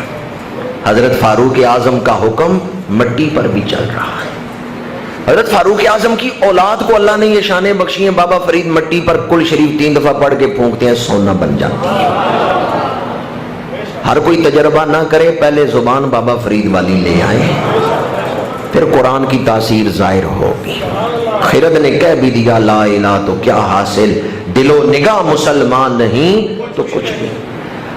حضرت فاروق اعظم کا حکم مٹی پر بھی چل رہا ہے۔ حضرت فاروق اعظم کی اولاد کو اللہ نے یہ شانیں بخشی ہیں، بابا فرید مٹی پر کل شریف 3 دفعہ پڑھ کے پھونکتے ہیں، سونا بن جاتی ہے۔ ہر کوئی تجربہ نہ کرے، پہلے زبان بابا فرید والی لے آئے، پھر قرآن کی تاثیر ظاہر ہوگی۔ خرد نے کہہ بھی دیا لا الہ تو کیا حاصل، دل و نگاہ مسلمان نہیں تو کچھ نہیں۔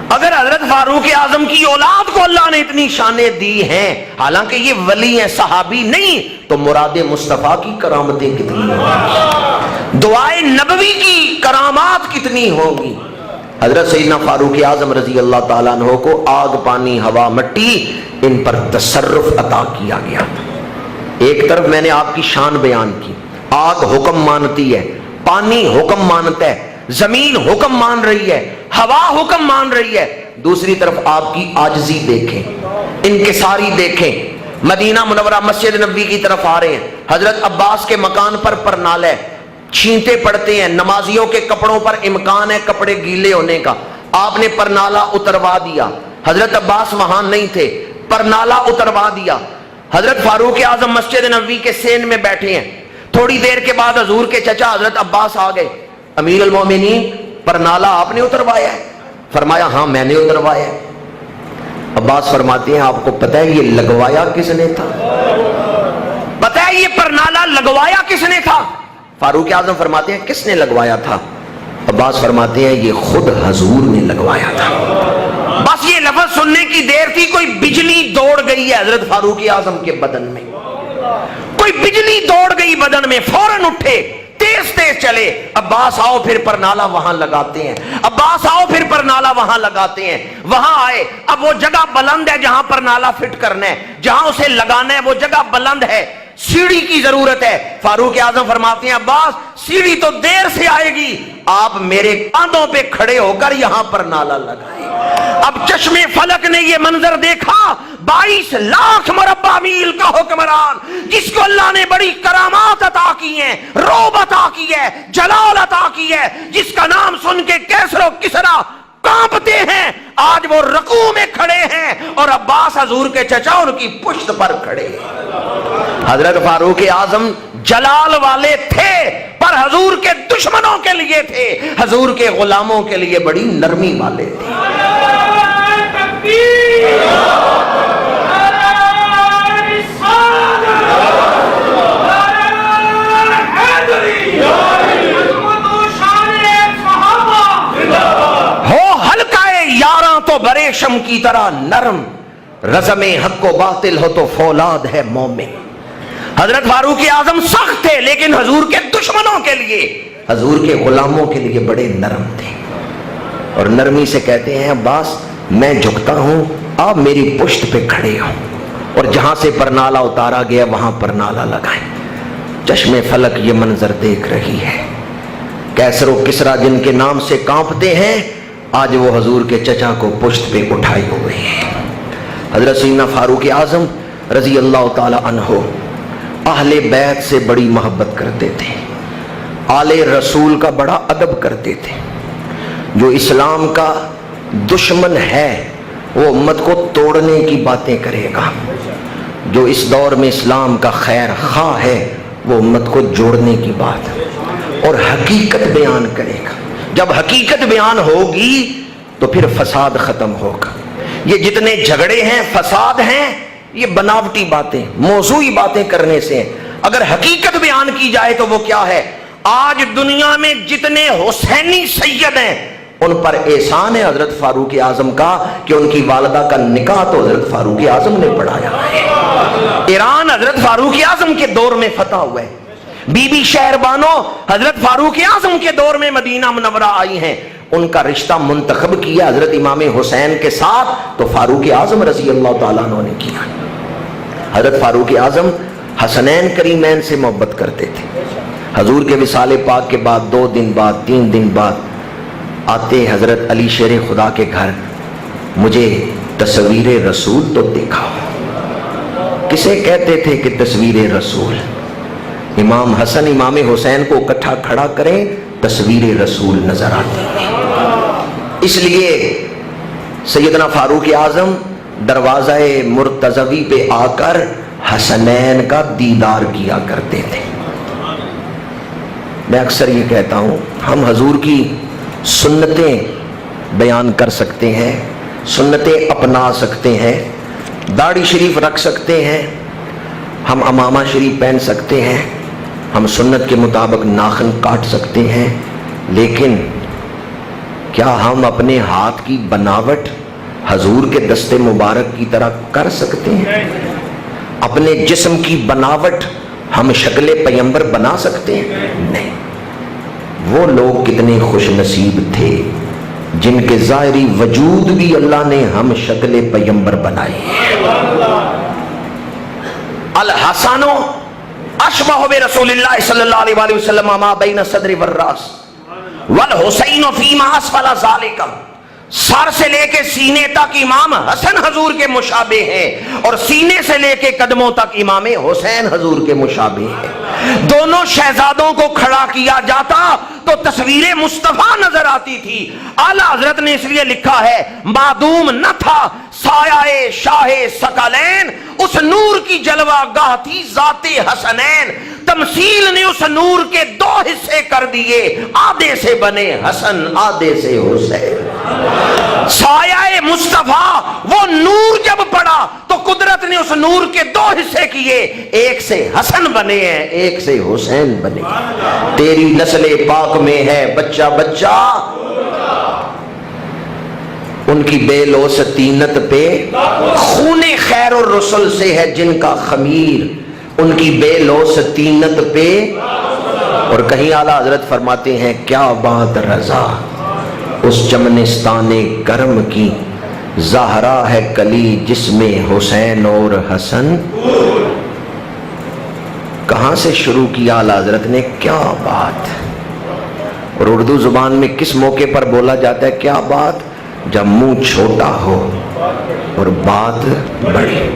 اگر حضرت فاروق اعظم کی اولاد کو اللہ نے اتنی شانیں دی ہیں، حالانکہ یہ ولی ہیں، صحابی نہیں، تو مراد مصطفیٰ کی کرامتیں کتنی ہوں گی، دعائے نبوی کی کرامات کتنی ہوں گی۔ حضرت سیدنا فاروق اعظم رضی اللہ تعالیٰ عنہ کو آگ، پانی، ہوا، مٹی، ان پر تصرف عطا کیا گیا تھا۔ ایک طرف میں نے آپ کی شان بیان کی، آگ حکم مانتی ہے، پانی حکم مانتا ہے، زمین حکم مان رہی ہے، ہوا حکم مان رہی ہے۔ دوسری طرف آپ کی عاجزی دیکھیں، انکساری دیکھیں۔ مدینہ منورہ مسجد نبوی کی طرف آ رہے ہیں، حضرت عباس کے مکان پر پرنالہ ہے، چھینٹے پڑتے ہیں، نمازیوں کے کپڑوں پر امکان ہے کپڑے گیلے ہونے کا، آپ نے پرنالہ اتروا دیا۔ حضرت عباس وہاں نہیں تھے، پرنالہ اتروا دیا۔ حضرت فاروق اعظم مسجد نبوی کے سین میں بیٹھے ہیں، تھوڑی دیر کے بعد حضور کے چچا حضرت عباس آ گئے، امیر المومنین پرنالہ آپ نے اتروایا ہے؟ فرمایا ہاں میں نے اتروایا ہے۔ عباس فرماتے ہیں آپ کو پتہ ہے یہ لگوایا کس نے تھا؟ پتہ ہے یہ پرنالہ لگوایا کس نے تھا؟ فاروق اعظم فرماتے ہیں کس نے لگوایا تھا؟ عباس فرماتے ہیں یہ خود حضور نے لگوایا تھا۔ بس یہ لفظ سننے کی دیر تھی، کوئی بجلی دوڑ گئی ہے حضرت فاروق اعظم کے بدن میں، کوئی بجلی دوڑ گئی بدن میں، فوراً اٹھے، تیز تیز چلے، عباس آؤ پھر پرنالہ وہاں لگاتے ہیں، عباس آؤ پھر پرنالہ وہاں لگاتے ہیں۔ وہاں آئے، اب وہ جگہ بلند ہے جہاں پرنالہ فٹ کرنا ہے، جہاں اسے لگانا ہے وہ جگہ بلند ہے، سیڑھی کی ضرورت ہے۔ فاروق اعظم فرماتے ہیں عباس سیڑھی تو دیر سے آئے گی، آپ میرے کاندھوں پہ کھڑے ہو کر یہاں پرنالہ لگائیں۔ اب چشم فلک نے یہ منظر دیکھا، 22 لاکھ مربع میل کا حکمران، جس کو اللہ نے بڑی کرامات عطا کی ہیں، رعب عطا کی ہے، جلال عطا کی ہے، جس کا نام سن کے کیسر و کسرا کانپتے ہیں، آج وہ رکوع میں کھڑے ہیں اور عباس حضور کے چچا ان کی پشت پر کھڑے ہیں۔ حضرت فاروق اعظم جلال والے تھے پر حضور کے دشمنوں کے لیے تھے، حضور کے غلاموں کے لیے بڑی نرمی والے تھے۔ تو بریشم کی طرح نرم، رزم حق و باطل ہو تو فولاد ہے مومن۔ حضرت فاروق اعظم سخت تھے لیکن حضور کے دشمنوں کے لیے، حضور کے غلاموں کے لیے بڑے نرم تھے، اور نرمی سے کہتے ہیں عباس میں جھکتا ہوں، آپ میری پشت پہ کھڑے ہوں، اور جہاں سے پرنالہ اتارا گیا وہاں پرنالہ لگائیں۔ چشم فلک یہ منظر دیکھ رہی ہے، کیسر و کسرا جن کے نام سے کانپتے ہیں، آج وہ حضور کے چچا کو پشت پہ اٹھائے ہوئے ہیں۔ حضرت سیدنا فاروق اعظم رضی اللہ تعالی عنہ اہل بیت سے بڑی محبت کرتے تھے، آل رسول کا بڑا ادب کرتے تھے۔ جو اسلام کا دشمن ہے وہ امت کو توڑنے کی باتیں کرے گا، جو اس دور میں اسلام کا خیر خواہ ہے وہ امت کو جوڑنے کی بات اور حقیقت بیان کرے گا۔ جب حقیقت بیان ہوگی تو پھر فساد ختم ہوگا۔ یہ جتنے جھگڑے ہیں، فساد ہیں، یہ بناوٹی باتیں، موضوعی باتیں کرنے سے ہیں۔ اگر حقیقت بیان کی جائے تو وہ کیا ہے؟ آج دنیا میں جتنے حسینی سید ہیں ان پر احسان ہے حضرت فاروق اعظم کا کہ ان کی والدہ کا نکاح تو حضرت فاروق اعظم نے پڑھایا ہے۔ ایران حضرت فاروق اعظم کے دور میں فتح ہوا ہے۔ بی بی شہر بانو حضرت فاروق اعظم کے دور میں مدینہ منورہ آئی ہیں، ان کا رشتہ منتخب کیا حضرت امام حسین کے ساتھ تو فاروق اعظم رضی اللہ تعالیٰ عنہ نے کیا۔ حضرت فاروق اعظم حسنین کریمین سے محبت کرتے تھے۔ حضور کے وصال پاک کے بعد 2 دن بعد 3 دن بعد آتے حضرت علی شیر خدا کے گھر، مجھے تصویر رسول تو دیکھا۔ کسے کہتے تھے کہ تصویر رسول؟ امام حسن امام حسین کو اکٹھا کھڑا کریں تصویر رسول نظر آتی ہے۔ اس لیے سیدنا فاروق اعظم دروازہ مرتضوی پہ آ کر حسنین کا دیدار کیا کرتے تھے۔ میں اکثر یہ کہتا ہوں ہم حضور کی سنتیں بیان کر سکتے ہیں، سنتیں اپنا سکتے ہیں، داڑھی شریف رکھ سکتے ہیں، ہم امامہ شریف پہن سکتے ہیں، ہم سنت کے مطابق ناخن کاٹ سکتے ہیں، لیکن کیا ہم اپنے ہاتھ کی بناوٹ حضور کے دست مبارک کی طرح کر سکتے ہیں؟ اپنے جسم کی بناوٹ ہم شکل پیغمبر بنا سکتے ہیں؟ نہیں۔ وہ لوگ کتنے خوش نصیب تھے جن کے ظاہری وجود بھی اللہ نے ہم شکل پیغمبر بنائی۔ الحسن اشبہ برسول اللہ صلی اللہ علیہ وسلم ما بین الصدر والراس والحسین فیما اسفل ذالک، سر سے لے کے سینے تک امام حسن حضور کے مشابہ ہیں اور سینے سے لے کے قدموں تک امام حسین حضور کے مشابہ ہیں۔ دونوں شہزادوں کو کھڑا کیا جاتا تو تصویر مصطفیٰ نظر آتی تھی۔ اعلیٰ حضرت نے اس لیے لکھا ہے معدوم نہ تھا سایہ شاہ ثقلین، اس نور کی جلوہ گاہ تھی ذات حسنین، تمثیل نے اس نور کے 2 حصے کر دیے، آدھے سے بنے حسن آدھے سے حسین۔ سایہ مصطفیٰ وہ نور جب پڑا تو قدرت نے اس نور کے 2 حصے کیے، ایک سے حسن بنے ہیں ایک سے حسین بنے۔ تیری نسل پاک میں ہے بچہ بچہ، ان کی بے لوث طینت پہ خون خیر الرسل سے ہے جن کا خمیر، ان کی بے لوث طینت پہ۔ اور کہیں اعلیٰ حضرت فرماتے ہیں کیا بات رضا اس چمنستان کرم کی، زہرا ہے کلی جس میں حسین اور حسن۔ کہاں سے شروع کیا اعلیٰ حضرت نے؟ کیا بات! اور اردو زبان میں کس موقع پر بولا جاتا ہے کیا بات؟ جب منہ چھوٹا ہو اور بات بڑی۔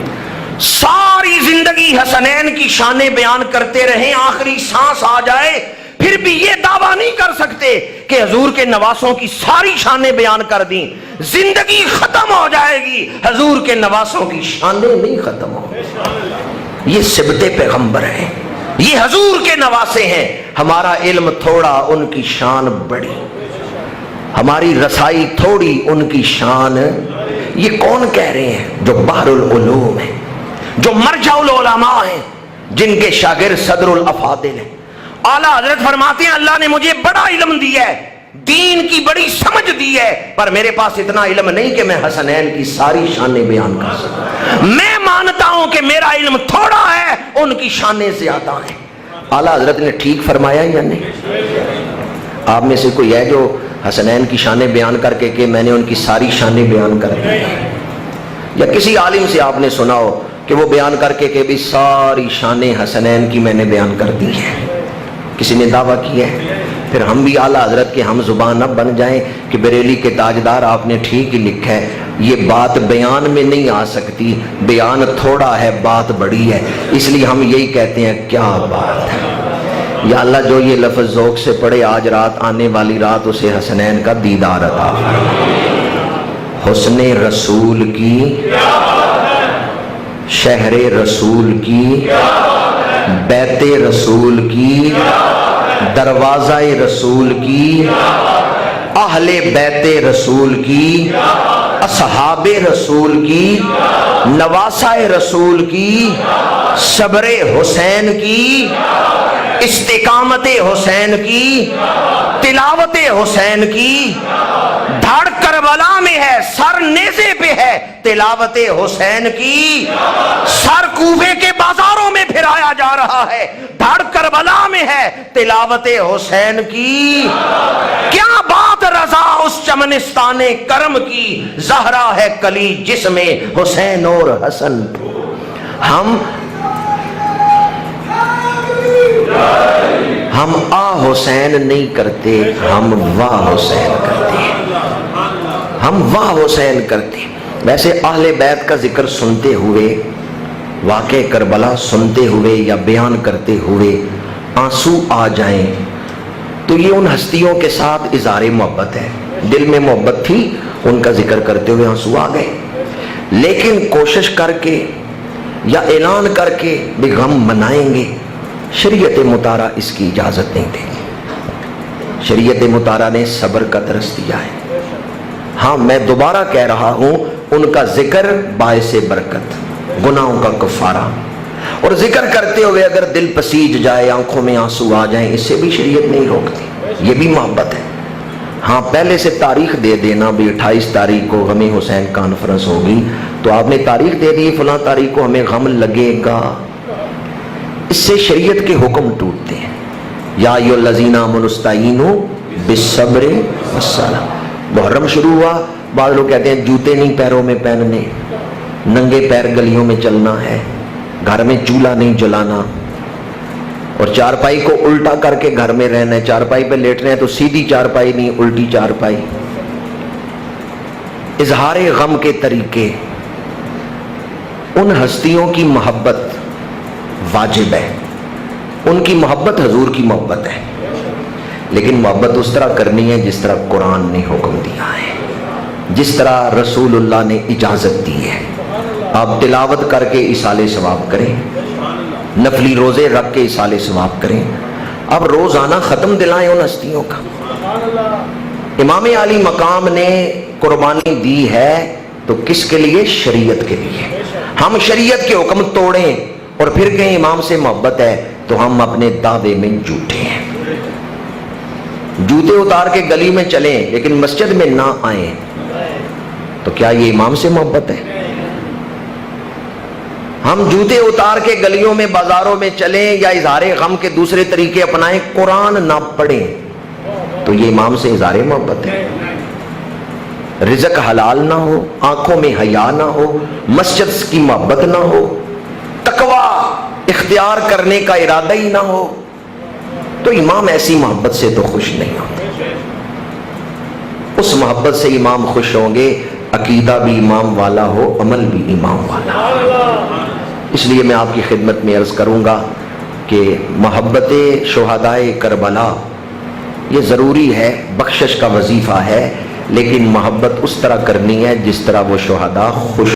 ساری زندگی حسنین کی شانیں بیان کرتے رہیں، آخری سانس آ جائے پھر بھی یہ دعویٰ نہیں کر سکتے کہ حضور کے نواسوں کی ساری شانیں بیان کر دیں۔ زندگی ختم ہو جائے گی، حضور کے نواسوں کی شانیں نہیں ختم ہو۔ یہ سبت پیغمبر ہیں، یہ حضور کے نواسے ہیں۔ ہمارا علم تھوڑا، ان کی شان بڑی، ہماری رسائی تھوڑی، ان کی شان۔ یہ کون کہہ رہے ہیں؟ جو بحر العلوم ہیں، جو مرجع العلماء ہیں، جن کے شاگرد صدر الافاضل ہیں۔ اعلیٰ حضرت فرماتے ہیں اللہ نے مجھے بڑا علم دیا ہے، دین کی بڑی سمجھ دی ہے، پر میرے پاس اتنا علم نہیں کہ میں حسنین کی ساری شانیں بیان کر سکوں۔ میں مانتا ہوں کہ میرا علم تھوڑا ہے، ان کی شانیں زیادہ ہیں۔ اعلیٰ حضرت نے ٹھیک فرمایا یا نہیں؟ آپ میں سے کوئی ہے جو حسنین کی شانیں بیان کر کے کہ میں نے ان کی ساری شانیں بیان کر دی؟ یا کسی عالم سے آپ نے سنا ہو کہ وہ بیان کر کے کہ بھی ساری شانیں حسنین کی میں نے بیان کر دی ہیں؟ کسی نے دعویٰ کیا ہے؟ پھر ہم بھی اعلیٰ حضرت کے ہم زبان اب بن جائیں کہ بریلی کے تاجدار آپ نے ٹھیک ہی لکھا ہے، یہ بات بیان میں نہیں آ سکتی، بیان تھوڑا ہے بات بڑی ہے، اس لیے ہم یہی کہتے ہیں کیا بات ہے۔ یا اللہ جو یہ لفظ ذوق سے پڑھے آج رات آنے والی رات اسے حسنین کا دیدار عطا فرما۔ حسن رسول کی، شہر رسول کی، بیت رسول کی، دروازہ رسول کی، اہل بیت رسول کی، اصحاب رسول کی، نواسہ رسول کی، صبر حسین کی، استقامت حسین کی، تلاوت حسین کی، دھڑ کربلا میں ہے، سر نیزے پہ ہے تلاوت حسین کی، سر کوفے کے بازاروں میں پھرایا جا رہا ہے، دھڑ کربلا میں ہے تلاوت حسین کی۔ کیا بات رضا اس چمنستان کرم کی، زہرا ہے کلی جس میں حسین اور حسن۔ ہم آ حسین نہیں کرتے، ہم واہ حسین کرتے ہیں، ہم واہ حسین کرتے ہیں۔ ویسے اہل بیت کا ذکر سنتے ہوئے، واقع کربلا سنتے ہوئے یا بیان کرتے ہوئے آنسو آ جائیں تو یہ ان ہستیوں کے ساتھ اظہار محبت ہے، دل میں محبت تھی، ان کا ذکر کرتے ہوئے آنسو آ گئے۔ لیکن کوشش کر کے یا اعلان کر کے بھی غم منائیں گے، شریعت مطالعہ اس کی اجازت نہیں دے گی۔ شریعت مطالعہ نے صبر کا درس دیا ہے۔ ہاں میں دوبارہ کہہ رہا ہوں، ان کا ذکر باعث برکت، گناہوں کا کفارہ، اور ذکر کرتے ہوئے اگر دل پسیج جائے، آنکھوں میں آنسو آ جائیں، اس سے بھی شریعت نہیں روکتی، یہ بھی محبت ہے۔ ہاں پہلے سے تاریخ دے دینا بھی 28 تاریخ کو غم حسین کانفرنس ہوگی، تو آپ نے تاریخ دے دی فلاں تاریخ کو ہمیں غم لگے گا، اس سے شریعت کے حکم ٹوٹتے ہیں۔ یا ایھا الذین آمنوا استعینوا بالصبر والصلاۃ۔ محرم شروع ہوا، بعض لوگ کہتے ہیں جوتے نہیں پیروں میں پہننے، ننگے پیر گلیوں میں چلنا ہے، گھر میں چولہا نہیں جلانا، اور چارپائی کو الٹا کر کے گھر میں رہنا ہے، چارپائی پہ لیٹ رہے ہیں تو سیدھی چارپائی نہیں الٹی چارپائی۔ اظہار غم کے طریقے، ان ہستیوں کی محبت واجب ہے، ان کی محبت حضور کی محبت ہے، لیکن محبت اس طرح کرنی ہے جس طرح قرآن نے حکم دیا ہے، جس طرح رسول اللہ نے اجازت دی ہے۔ آپ تلاوت کر کے ایصال ثواب کریں، نفلی روزے رکھ کے ایصال ثواب کریں، اب روزانہ ختم دلائیں ان ہستیوں کا۔ امام علی مقام نے قربانی دی ہے تو کس کے لیے؟ شریعت کے لیے۔ ہم شریعت کے حکم توڑیں اور پھر کہیں امام سے محبت ہے تو ہم اپنے دعوے میں جھوٹے ہیں۔ جوتے اتار کے گلی میں چلیں لیکن مسجد میں نہ آئیں تو کیا یہ امام سے محبت ہے؟ ہم جوتے اتار کے گلیوں میں بازاروں میں چلیں یا اظہار غم کے دوسرے طریقے اپنائیں، قرآن نہ پڑھیں تو یہ امام سے اظہار محبت ہے؟ رزق حلال نہ ہو، آنکھوں میں حیا نہ ہو، مسجد کی محبت نہ ہو، تقوی اختیار کرنے کا ارادہ ہی نہ ہو تو امام ایسی محبت سے تو خوش نہیں ہوتے۔ اس محبت سے امام خوش ہوں گے، عقیدہ بھی امام والا ہو، عمل بھی امام والا ہو۔ اس لیے میں آپ کی خدمت میں عرض کروں گا کہ محبت شہدائے کربلا یہ ضروری ہے، بخشش کا وظیفہ ہے، لیکن محبت اس طرح کرنی ہے جس طرح وہ شہداء خوش